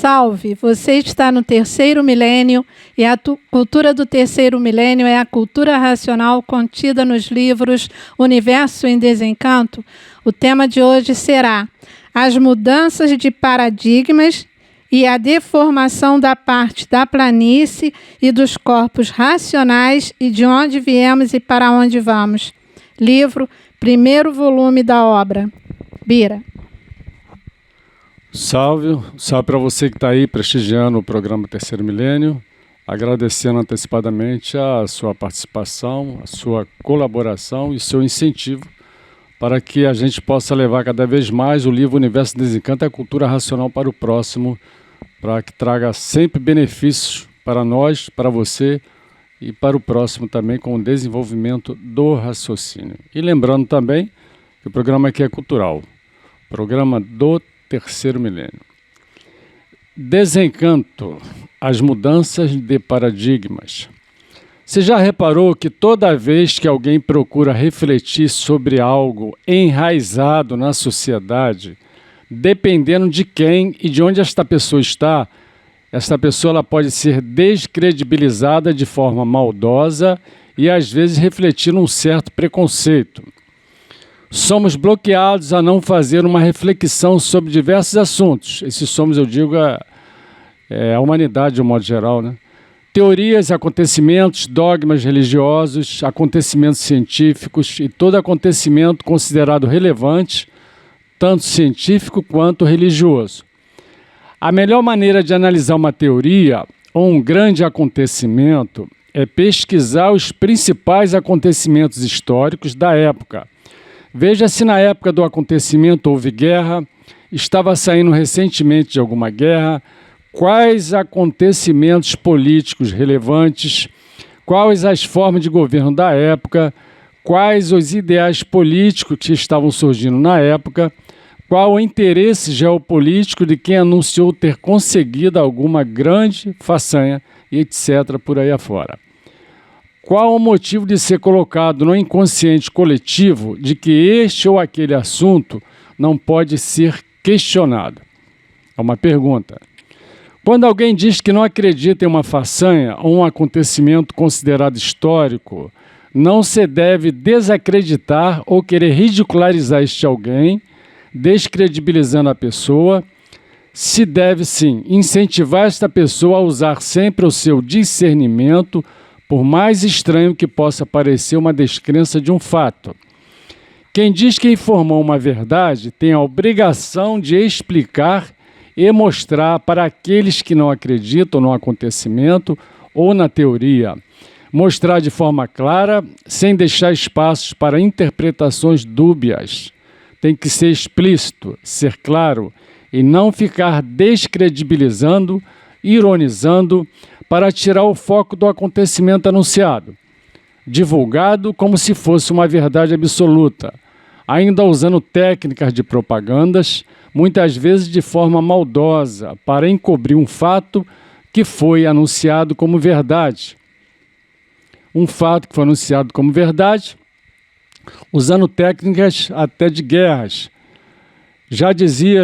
Salve! Você está no terceiro milênio e a cultura do terceiro milênio é a cultura racional contida nos livros Universo em Desencanto. O tema de hoje será as mudanças de paradigmas e a deformação da parte da planície e dos corpos racionais e de onde viemos e para onde vamos. Livro, primeiro volume da obra. Bira. Salve para você que está aí prestigiando o programa Terceiro Milênio, agradecendo antecipadamente a sua participação, a sua colaboração e seu incentivo para que a gente possa levar cada vez mais o livro Universo Desencanto e a cultura racional para o próximo, para que traga sempre benefícios para nós, para você e para o próximo também, com o desenvolvimento do raciocínio. E lembrando também que o programa aqui é cultural, programa do Terceiro Milênio. Desencanto, as mudanças de paradigmas. Você já reparou que toda vez que alguém procura refletir sobre algo enraizado na sociedade, dependendo de quem e de onde esta pessoa está, esta pessoa ela pode ser descredibilizada de forma maldosa e às vezes refletir um certo preconceito. Somos bloqueados a não fazer uma reflexão sobre diversos assuntos. Esses somos, eu digo, a humanidade de um modo geral, né? Teorias, acontecimentos, dogmas religiosos, acontecimentos científicos e todo acontecimento considerado relevante, tanto científico quanto religioso. A melhor maneira de analisar uma teoria ou um grande acontecimento é pesquisar os principais acontecimentos históricos da época. Veja se na época do acontecimento houve guerra, estava saindo recentemente de alguma guerra, quais acontecimentos políticos relevantes, quais as formas de governo da época, quais os ideais políticos que estavam surgindo na época, qual o interesse geopolítico de quem anunciou ter conseguido alguma grande façanha, e etc. por aí afora. Qual o motivo de ser colocado no inconsciente coletivo de que este ou aquele assunto não pode ser questionado? É uma pergunta. Quando alguém diz que não acredita em uma façanha ou um acontecimento considerado histórico, não se deve desacreditar ou querer ridicularizar este alguém, descredibilizando a pessoa. Se deve, sim, incentivar esta pessoa a usar sempre o seu discernimento, por mais estranho que possa parecer uma descrença de um fato. Quem diz que informou uma verdade tem a obrigação de explicar e mostrar para aqueles que não acreditam no acontecimento ou na teoria. Mostrar de forma clara, sem deixar espaços para interpretações dúbias. Tem que ser explícito, ser claro e não ficar descredibilizando, ironizando, para tirar o foco do acontecimento anunciado, divulgado como se fosse uma verdade absoluta, ainda usando técnicas de propagandas, muitas vezes de forma maldosa, para encobrir um fato que foi anunciado como verdade. Um fato que foi anunciado como verdade, usando técnicas até de guerras. Já dizia,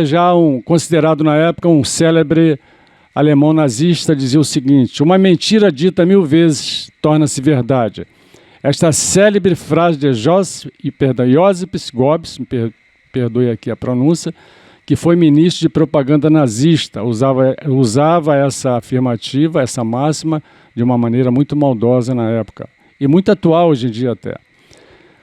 considerado na época um célebre alemão nazista, dizia o seguinte: uma mentira dita 1000 vezes torna-se verdade. Esta célebre frase de Joseph Goebbels, perdoe aqui a pronúncia, que foi ministro de propaganda nazista, usava essa afirmativa, essa máxima, de uma maneira muito maldosa na época, e muito atual hoje em dia até.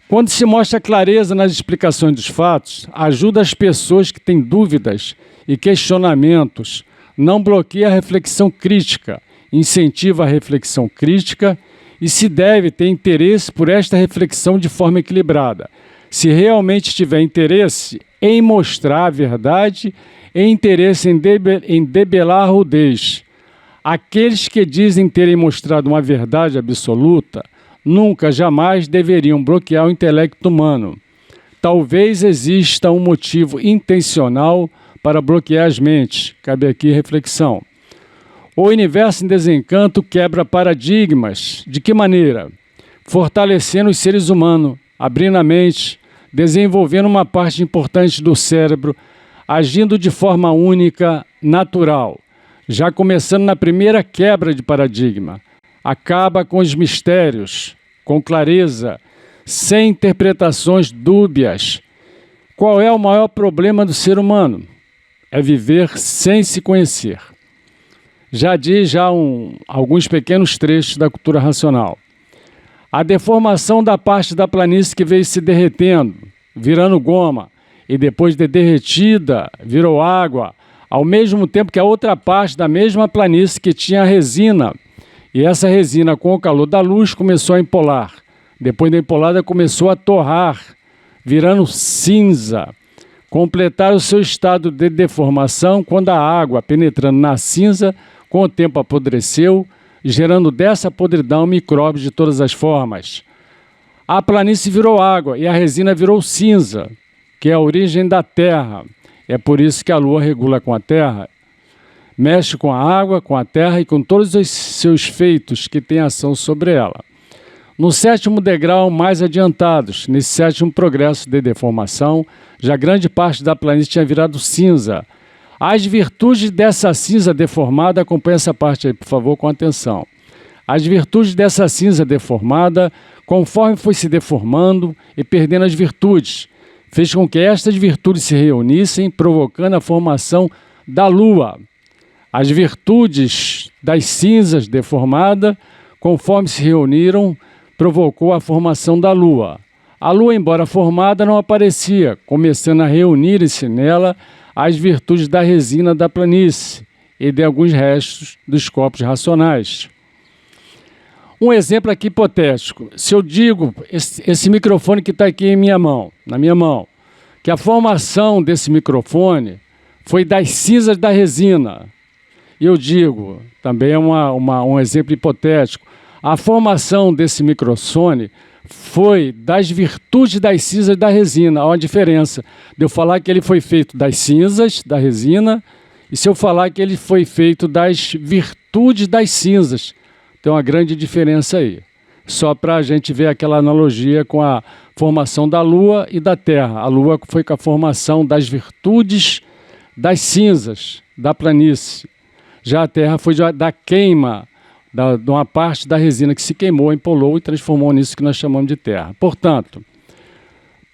Quando se mostra clareza nas explicações dos fatos, ajuda as pessoas que têm dúvidas e questionamentos, não bloqueia a reflexão crítica, incentiva a reflexão crítica e se deve ter interesse por esta reflexão de forma equilibrada. Se realmente tiver interesse em mostrar a verdade e interesse em debelar a rudez. Aqueles que dizem terem mostrado uma verdade absoluta nunca, jamais deveriam bloquear o intelecto humano. Talvez exista um motivo intencional para bloquear as mentes. Cabe aqui reflexão. O Universo em Desencanto quebra paradigmas. De que maneira? Fortalecendo os seres humanos, abrindo a mente, desenvolvendo uma parte importante do cérebro, agindo de forma única, natural. já começando na primeira quebra de paradigma. Acaba com os mistérios, com clareza, sem interpretações dúbias. Qual é o maior problema do ser humano? É viver sem se conhecer. Já diz alguns pequenos trechos da cultura racional. A deformação da parte da planície que veio se derretendo, virando goma, e depois de derretida, virou água, ao mesmo tempo que a outra parte da mesma planície que tinha resina, e essa resina, com o calor da luz, começou a empolar. Depois da empolada, começou a torrar, virando cinza. Completar o seu estado de deformação quando a água, penetrando na cinza, com o tempo apodreceu, gerando dessa podridão micróbios de todas as formas. A planície virou água e a resina virou cinza, que é a origem da Terra. É por isso que a Lua regula com a Terra, mexe com a água, com a Terra e com todos os seus feitos que têm ação sobre ela. No 7º degrau mais adiantados, nesse 7º progresso de deformação, já grande parte da planície tinha virado cinza. As virtudes dessa cinza deformada, acompanhe essa parte aí, por favor, com atenção. As virtudes dessa cinza deformada, conforme foi se deformando e perdendo as virtudes, fez com que estas virtudes se reunissem, provocando a formação da Lua. As virtudes das cinzas deformadas, conforme se reuniram, provocou a formação da Lua. A Lua, embora formada, não aparecia, começando a reunir-se nela as virtudes da resina da planície e de alguns restos dos corpos racionais. Um exemplo aqui hipotético. Se eu digo, esse microfone que está aqui na minha mão, que a formação desse microfone foi das cinzas da resina, e eu digo, também é um exemplo hipotético, a formação desse microfone foi das virtudes das cinzas da resina. Há uma diferença de eu falar que ele foi feito das cinzas da resina e se eu falar que ele foi feito das virtudes das cinzas. Tem uma grande diferença aí. Só para a gente ver aquela analogia com a formação da Lua e da Terra. A Lua foi com a formação das virtudes das cinzas da planície. Já a Terra foi da queima de uma parte da resina que se queimou, empolou e transformou nisso que nós chamamos de terra. Portanto,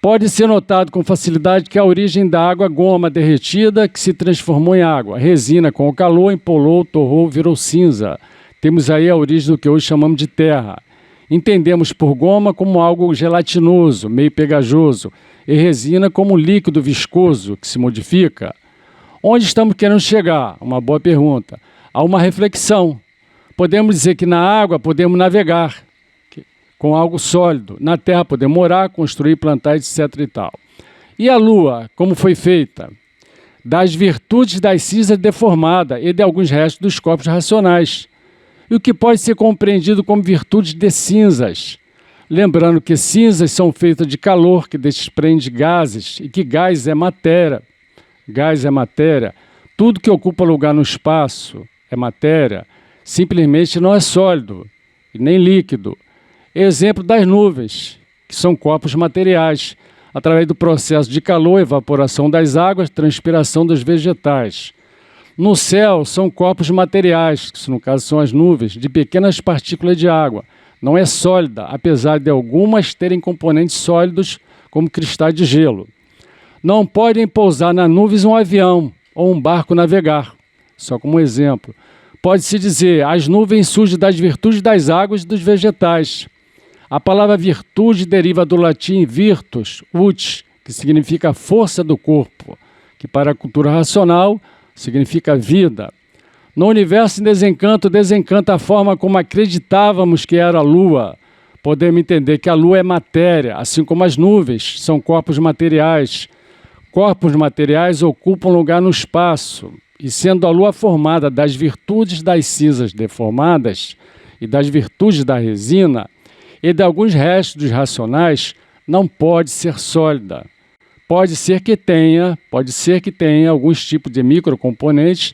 pode ser notado com facilidade que a origem da água goma derretida que se transformou em água. Resina com o calor, empolou, torrou, virou cinza. Temos aí a origem do que hoje chamamos de terra. Entendemos por goma como algo gelatinoso, meio pegajoso, e resina como líquido viscoso que se modifica. Onde estamos querendo chegar? Uma boa pergunta. Há uma reflexão. Podemos dizer que na água podemos navegar com algo sólido. Na terra podemos morar, construir, plantar, etc. e tal. E a Lua, como foi feita? Das virtudes das cinzas deformadas e de alguns restos dos corpos racionais. E o que pode ser compreendido como virtudes de cinzas? Lembrando que cinzas são feitas de calor, que desprende gases, e que gás é matéria. Gás é matéria. Tudo que ocupa lugar no espaço é matéria. Simplesmente não é sólido e nem líquido. Exemplo das nuvens, que são corpos materiais, através do processo de calor, evaporação das águas, transpiração dos vegetais. No céu, são corpos materiais, que no caso são as nuvens, de pequenas partículas de água. Não é sólida, apesar de algumas terem componentes sólidos, como cristais de gelo. Não podem pousar nas nuvens um avião ou um barco navegar, só como exemplo. Pode-se dizer, as nuvens surgem das virtudes das águas e dos vegetais. A palavra virtude deriva do latim virtus, ut, que significa força do corpo, que para a cultura racional significa vida. No universo em desencanto, desencanta a forma como acreditávamos que era a Lua. Podemos entender que a Lua é matéria, assim como as nuvens são corpos materiais. Corpos materiais ocupam lugar no espaço. E sendo a Lua formada das virtudes das cinzas deformadas e das virtudes da resina e de alguns restos dos racionais, não pode ser sólida. Pode ser que tenha alguns tipos de microcomponentes,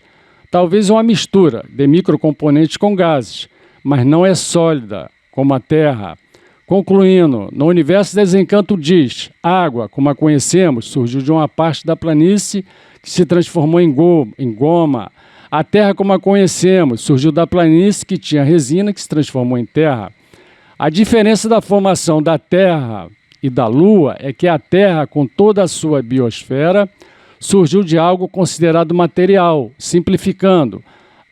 talvez uma mistura de microcomponentes com gases, mas não é sólida, como a Terra. Concluindo, no universo desencanto diz, água, como a conhecemos, surgiu de uma parte da planície que se transformou em goma. A Terra, como a conhecemos, surgiu da planície que tinha resina, que se transformou em terra. A diferença da formação da Terra e da Lua é que a Terra, com toda a sua biosfera, surgiu de algo considerado material, simplificando.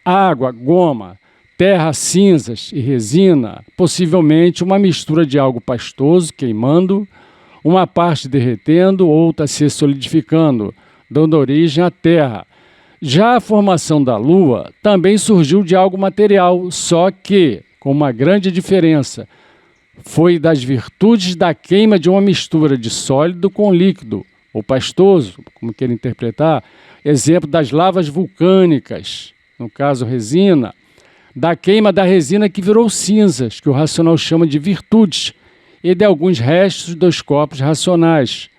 Água, goma, terra, cinzas e resina, possivelmente uma mistura de algo pastoso, queimando, uma parte derretendo, outra se solidificando, dando origem à Terra. Já a formação da Lua também surgiu de algo material, só que, com uma grande diferença, foi das virtudes da queima de uma mistura de sólido com líquido, ou pastoso, como queira interpretar, exemplo das lavas vulcânicas, no caso resina, da queima da resina que virou cinzas, que o racional chama de virtudes, e de alguns restos dos corpos racionais.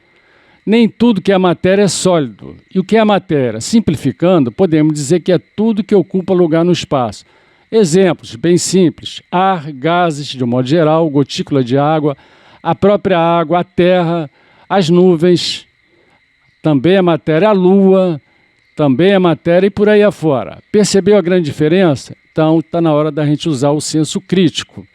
Nem tudo que é matéria é sólido. E o que é matéria? Simplificando, podemos dizer que é tudo que ocupa lugar no espaço. Exemplos bem simples: ar, gases, de um modo geral, gotícula de água, a própria água, a terra, as nuvens, também é matéria, a lua, também é matéria e por aí afora. Percebeu a grande diferença? Então está na hora da gente usar o senso crítico,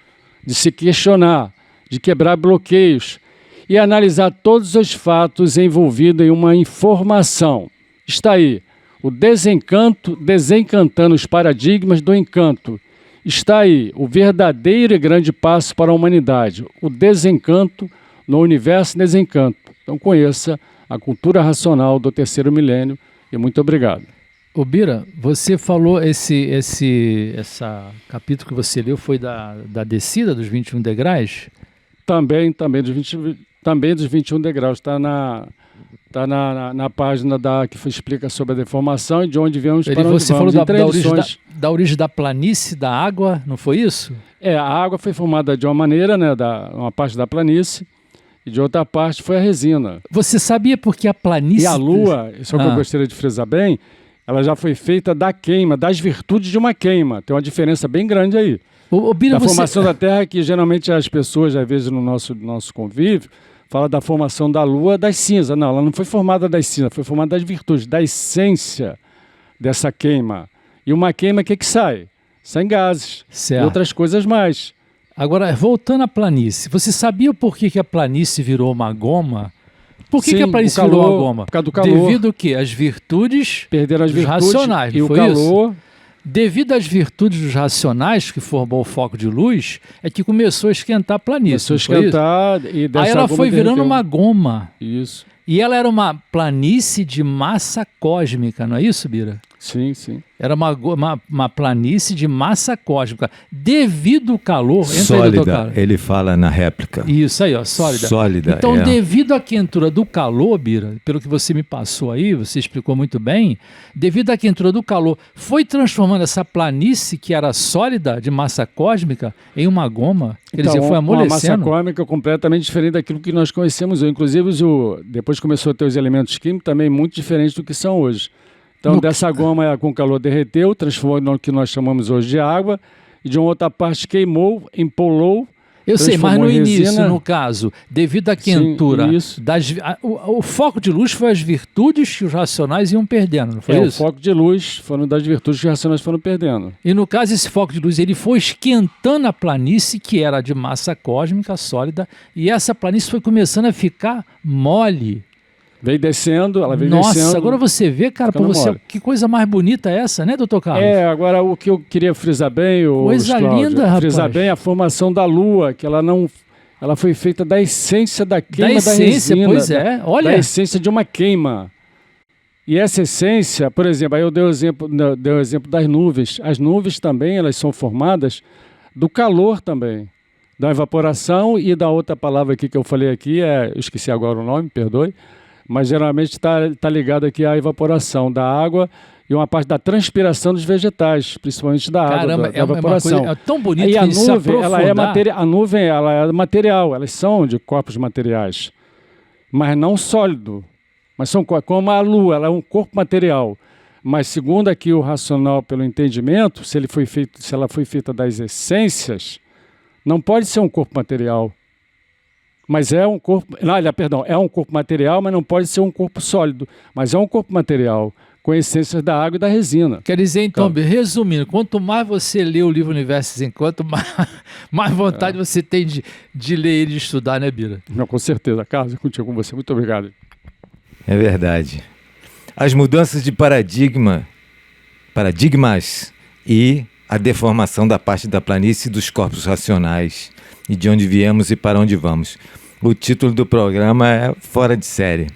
de se questionar, de quebrar bloqueios e analisar todos os fatos envolvidos em uma informação. Está aí, o desencanto desencantando os paradigmas do encanto. Está aí, o verdadeiro e grande passo para a humanidade, o desencanto no universo desencanto. Então conheça a cultura racional do terceiro milênio e muito obrigado. Ô Bira, você falou esse capítulo que você leu foi da descida dos 21 degraus? Também dos 21 degraus, está na página que explica sobre a deformação e de onde viemos para onde você vamos. Falou da origem da planície, da água, não foi isso? A água foi formada de uma maneira, né, uma parte da planície, e de outra parte foi a resina. Você sabia por que a planície... E a Lua, isso é o que eu gostaria de frisar bem, ela já foi feita da queima, das virtudes de uma queima. Tem uma diferença bem grande aí. Bira, da formação da Terra, que geralmente as pessoas, às vezes no nosso convívio, falam da formação da Lua das cinzas. Não, ela não foi formada das cinzas, foi formada das virtudes, da essência dessa queima. E uma queima, o que sai? Saem gases certo. E outras coisas mais. Agora, voltando à planície, você sabia por que a planície virou uma goma? Por que a planície virou uma goma? Por causa do calor. Devido ao quê? As virtudes perderam as virtudes racionais, e não o foi calor. Isso? Devido às virtudes dos racionais, que formou o foco de luz, é que começou a esquentar a planície. Começou a esquentar e dessa aí ela foi virando uma goma. Isso. E ela era uma planície de massa cósmica, não é isso, Bira? Sim, sim. Era uma planície de massa cósmica. Devido ao calor... Sólida, ele fala na réplica. Isso aí, ó, sólida. Sólida, então, devido à quentura do calor, Bira, pelo que você me passou aí, você explicou muito bem, devido à quentura do calor, foi transformando essa planície, que era sólida, de massa cósmica, em uma goma. Quer dizer, foi amolecendo. Uma massa cósmica completamente diferente daquilo que nós conhecemos hoje. Inclusive, depois começou a ter os elementos químicos também muito diferentes do que são hoje. Então, dessa goma com calor derreteu, transformou no que nós chamamos hoje de água, e de uma outra parte queimou, empolou. Eu sei, mas no início, no caso, devido à quentura, o foco de luz foi as virtudes que os racionais iam perdendo, não foi isso? O foco de luz foram das virtudes que os racionais foram perdendo. E no caso, esse foco de luz, ele foi esquentando a planície, que era de massa cósmica sólida, e essa planície foi começando a ficar mole. Veio descendo, ela veio descendo. Nossa, agora você vê, cara, para você, que coisa mais bonita é essa, né, doutor Carlos? Agora o que eu queria frisar bem, coisa linda, rapaz. Frisar bem a formação da Lua, que ela foi feita da essência da queima da resina. Pois é, olha. Da essência de uma queima. E essa essência, por exemplo, aí eu dei o exemplo das nuvens. As nuvens também, elas são formadas do calor também, da evaporação e da outra palavra aqui que eu falei aqui, eu esqueci agora o nome, perdoe, mas geralmente está ligado aqui à evaporação da água e uma parte da transpiração dos vegetais, principalmente da água. Caramba, da evaporação. É tão bonito e a nuvem, a nuvem ela é material, elas são de corpos materiais, mas não sólido. Mas são como a Lua, ela é um corpo material. Mas segundo aqui o racional pelo entendimento, se ela foi feita das essências, não pode ser um corpo material. Mas é um corpo, é um corpo material, mas não pode ser um corpo sólido. Mas é um corpo material. com essências da água e da resina. Quer dizer, então, resumindo, quanto mais você lê o livro Universos em Encanto, mais vontade você tem de ler ele e de estudar, né, Bira? Não, com certeza. Carlos, é contigo, com você. Muito obrigado. É verdade. As mudanças de paradigmas e a deformação da parte da planície e dos corpos racionais, e de onde viemos e para onde vamos. O título do programa é Fora de Série.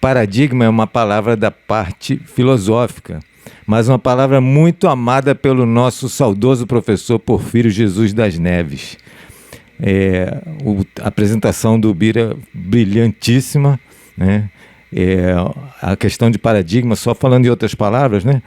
Paradigma é uma palavra da parte filosófica, mas uma palavra muito amada pelo nosso saudoso professor Porfírio Jesus das Neves. A apresentação do Bira brilhantíssima, né? A questão de paradigma, só falando em outras palavras, né?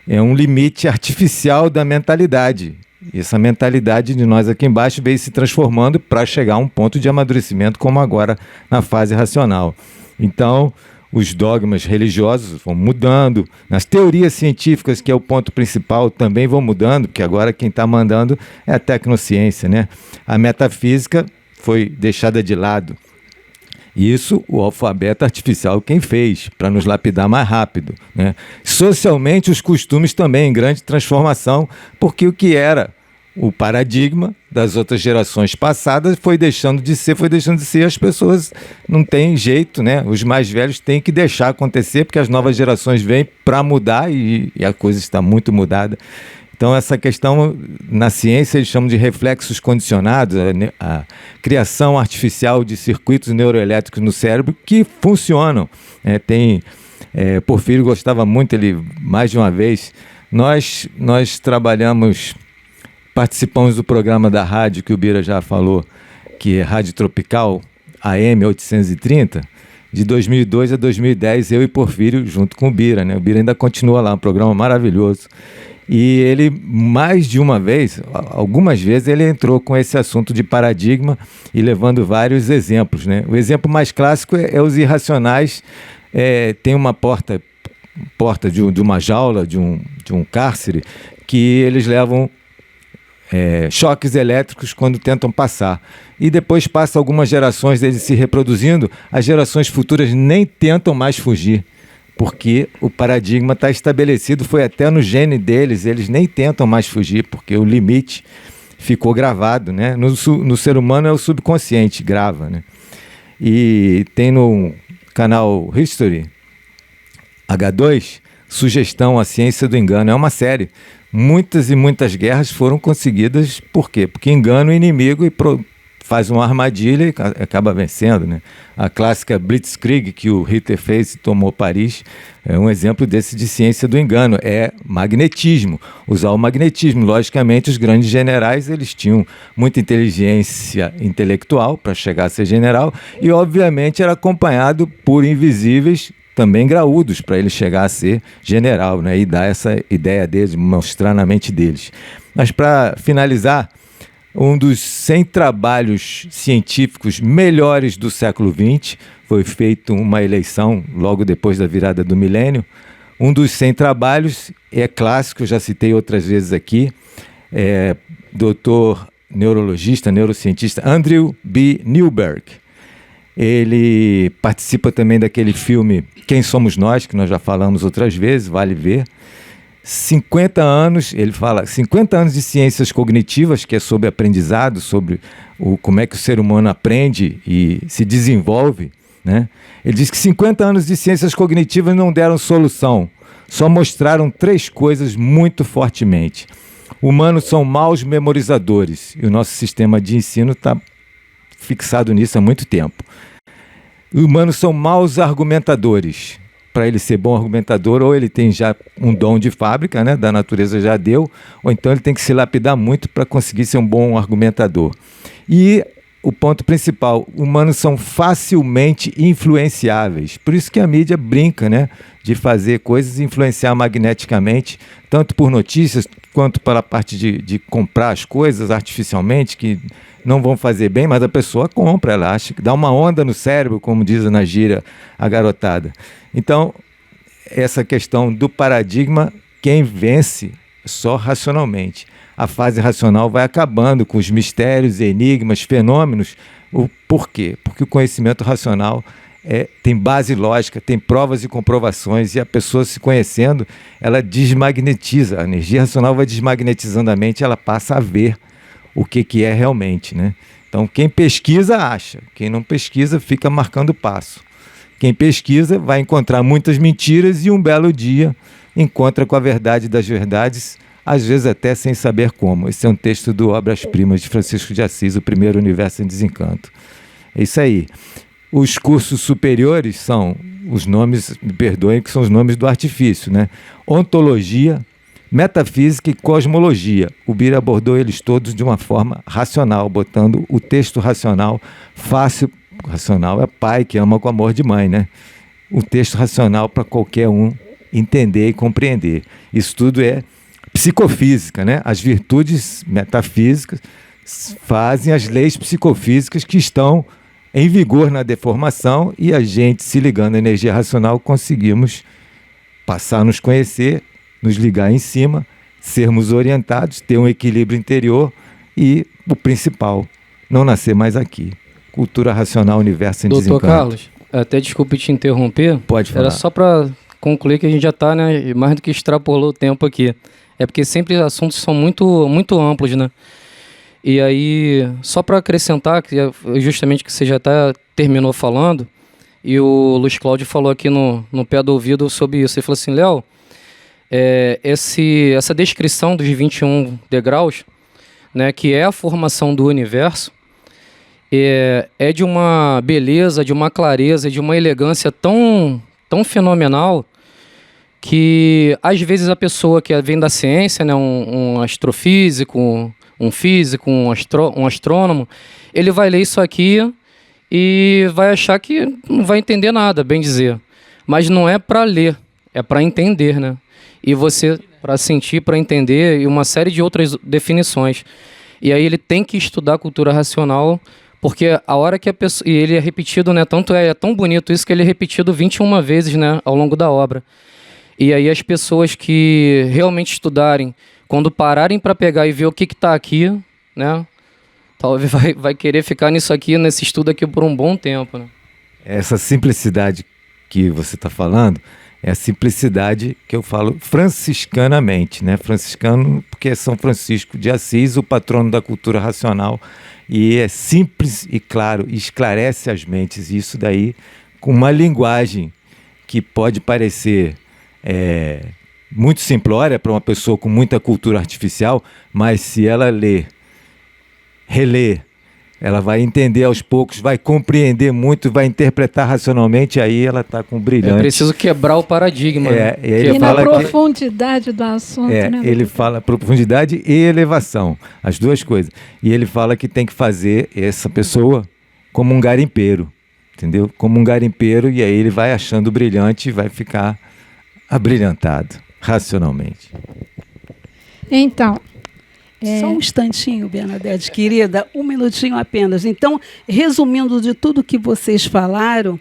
É um limite artificial da mentalidade. E essa mentalidade de nós aqui embaixo veio se transformando para chegar a um ponto de amadurecimento, como agora na fase racional. Então, os dogmas religiosos vão mudando, nas teorias científicas, que é o ponto principal, também vão mudando, porque agora quem está mandando é a tecnociência, né? A metafísica foi deixada de lado. Isso o alfabeto artificial quem fez, para nos lapidar mais rápido, né? Socialmente, os costumes também em grande transformação, porque o que era o paradigma das outras gerações passadas foi deixando de ser, as pessoas não têm jeito, né? Os mais velhos têm que deixar acontecer, porque as novas gerações vêm para mudar e a coisa está muito mudada. Então, essa questão, na ciência, eles chamam de reflexos condicionados, a criação artificial de circuitos neuroelétricos no cérebro que funcionam. Porfírio gostava muito, ele, mais de uma vez, nós participamos do programa da rádio, que o Bira já falou, que é Rádio Tropical, AM 830, de 2002 a 2010, eu e Porfírio, junto com o Bira, né? O Bira ainda continua lá, um programa maravilhoso. E ele, mais de uma vez, algumas vezes, ele entrou com esse assunto de paradigma e levando vários exemplos, né? O exemplo mais clássico é os irracionais. Tem uma porta de uma jaula, de um cárcere, que eles levam choques elétricos quando tentam passar. E depois passa algumas gerações deles se reproduzindo, as gerações futuras nem tentam mais fugir, porque o paradigma está estabelecido, foi até no gene deles, eles nem tentam mais fugir, porque o limite ficou gravado, né? No ser humano é o subconsciente, grava, né? E tem no canal History H2, Sugestão, a Ciência do Engano, é uma série. Muitas e muitas guerras foram conseguidas, por quê? Porque engana o inimigo e faz uma armadilha e acaba vencendo, né? A clássica Blitzkrieg que o Hitler fez e tomou Paris é um exemplo desse de ciência do engano, é magnetismo, usar o magnetismo. Logicamente, os grandes generais, eles tinham muita inteligência intelectual para chegar a ser general e, obviamente, era acompanhado por invisíveis também graúdos para ele chegar a ser general, né? E dar essa ideia deles, mostrar na mente deles. Mas para finalizar, um dos 100 trabalhos científicos melhores do século XX, foi feita uma eleição logo depois da virada do milênio. Um dos 100 trabalhos é clássico, eu já citei outras vezes aqui, doutor neurologista, neurocientista Andrew B. Newberg. Ele participa também daquele filme Quem Somos Nós, que nós já falamos outras vezes, vale ver. 50 anos, ele fala, 50 anos de ciências cognitivas, que é sobre aprendizado, sobre como é que o ser humano aprende e se desenvolve, né? Ele diz que 50 anos de ciências cognitivas não deram solução, só mostraram 3 coisas muito fortemente. Humanos são maus memorizadores, e o nosso sistema de ensino está fixado nisso há muito tempo. Humanos são maus argumentadores. Para ele ser bom argumentador, ou ele tem já um dom de fábrica, né, da natureza já deu, ou então ele tem que se lapidar muito para conseguir ser um bom argumentador. E o ponto principal, humanos são facilmente influenciáveis. Por isso que a mídia brinca, né, de fazer coisas e influenciar magneticamente, tanto por notícias, quanto pela parte de comprar as coisas artificialmente, que não vão fazer bem, mas a pessoa compra, ela acha que dá uma onda no cérebro, como diz na gíria a garotada. Então, essa questão do paradigma, quem vence só racionalmente. A fase racional vai acabando com os mistérios, enigmas, fenômenos. Por quê? Porque o conhecimento racional tem base lógica, tem provas e comprovações, e a pessoa se conhecendo, ela desmagnetiza, a energia racional vai desmagnetizando a mente, ela passa a ver o que é realmente, né? Então, quem pesquisa acha, quem não pesquisa fica marcando passo. Quem pesquisa vai encontrar muitas mentiras e um belo dia encontra com a verdade das verdades, às vezes até sem saber como. Esse é um texto do Obras-Primas de Francisco de Assis, O Primeiro Universo em Desencanto. É isso aí. Os cursos superiores são os nomes, me perdoem, que são os nomes do artifício, né? Ontologia, metafísica e cosmologia. O Bira abordou eles todos de uma forma racional, botando o texto racional fácil. Racional é pai que ama com amor de mãe, né? O texto racional para qualquer um entender e compreender. Isso tudo é psicofísica, né? As virtudes metafísicas fazem as leis psicofísicas que estão em vigor na deformação, e a gente, se ligando à energia racional, conseguimos passar a nos conhecer, nos ligar em cima, sermos orientados, ter um equilíbrio interior e, o principal, não nascer mais aqui. Cultura racional, universo em desencanto. Doutor Carlos, até desculpe te interromper. Pode falar. Era só para concluir que a gente já está, né, mais do que extrapolou o tempo aqui. É porque sempre os assuntos são muito, muito amplos, né? E aí, só para acrescentar, que justamente que você já terminou falando, e o Luiz Cláudio falou aqui no pé do ouvido sobre isso. Ele falou assim, Léo, essa descrição dos 21 degraus, né, que é a formação do universo, é de uma beleza, de uma clareza, de uma elegância tão fenomenal, que às vezes a pessoa que vem da ciência, né, um astrofísico, um físico, um astrônomo, ele vai ler isso aqui e vai achar que não vai entender nada, bem dizer. Mas não é para ler, é para entender, né? E você, para sentir, para entender, e uma série de outras definições. E aí ele tem que estudar a cultura racional, porque a hora que a pessoa... E ele é repetido, né? Tanto é tão bonito isso que ele é repetido 21 vezes, né, ao longo da obra. E aí as pessoas que realmente estudarem, quando pararem para pegar e ver o que está aqui, né, talvez vai querer ficar nisso aqui, nesse estudo aqui por um bom tempo, né? Essa simplicidade que você está falando é a simplicidade que eu falo franciscanamente, né? Franciscano porque é São Francisco de Assis, o patrono da cultura racional, e é simples e claro, esclarece as mentes, e isso daí com uma linguagem que pode parecer muito simplória para uma pessoa com muita cultura artificial, mas se ela reler, ela vai entender aos poucos, vai compreender muito, vai interpretar racionalmente, aí ela está com brilhante. É preciso quebrar o paradigma. E na profundidade do assunto, né? Ele fala profundidade e elevação, as duas coisas. E ele fala que tem que fazer essa pessoa como um garimpeiro, entendeu? Como um garimpeiro, e aí ele vai achando brilhante e vai ficar abrilhantado, racionalmente. Então... Só um instantinho, Bernadette, querida, um minutinho apenas. Então, resumindo de tudo que vocês falaram,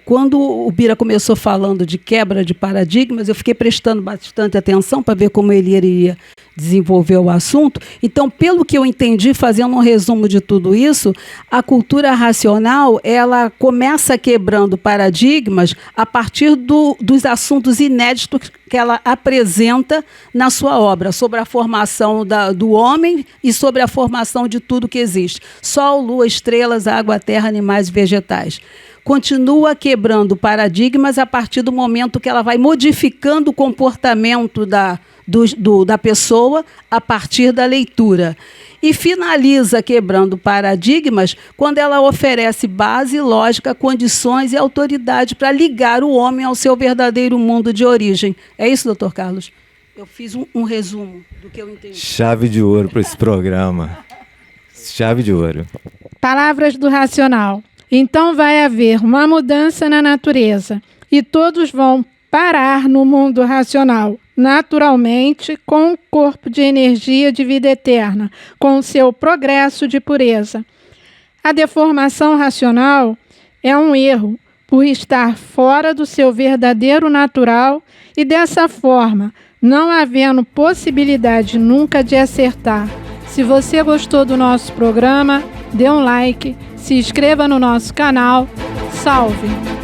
quando o Bira começou falando de quebra de paradigmas, eu fiquei prestando bastante atenção para ver como ele iria desenvolver o assunto. Então, pelo que eu entendi, fazendo um resumo de tudo isso, a cultura racional, ela começa quebrando paradigmas a partir dos assuntos inéditos que ela apresenta na sua obra, sobre a formação do homem e sobre a formação de tudo que existe. Sol, lua, estrelas, água, terra, animais e vegetais. Continua quebrando paradigmas a partir do momento que ela vai modificando o comportamento da pessoa a partir da leitura. E finaliza quebrando paradigmas quando ela oferece base, lógica, condições e autoridade para ligar o homem ao seu verdadeiro mundo de origem. É isso, doutor Carlos? Eu fiz um resumo do que eu entendi. Chave de ouro para esse programa. Chave de ouro. Palavras do racional. Então vai haver uma mudança na natureza e todos vão parar no mundo racional, naturalmente, com o corpo de energia de vida eterna, com o seu progresso de pureza. A deformação racional é um erro por estar fora do seu verdadeiro natural e, dessa forma, não havendo possibilidade nunca de acertar. Se você gostou do nosso programa, dê um like, Se inscreva no nosso canal. Salve!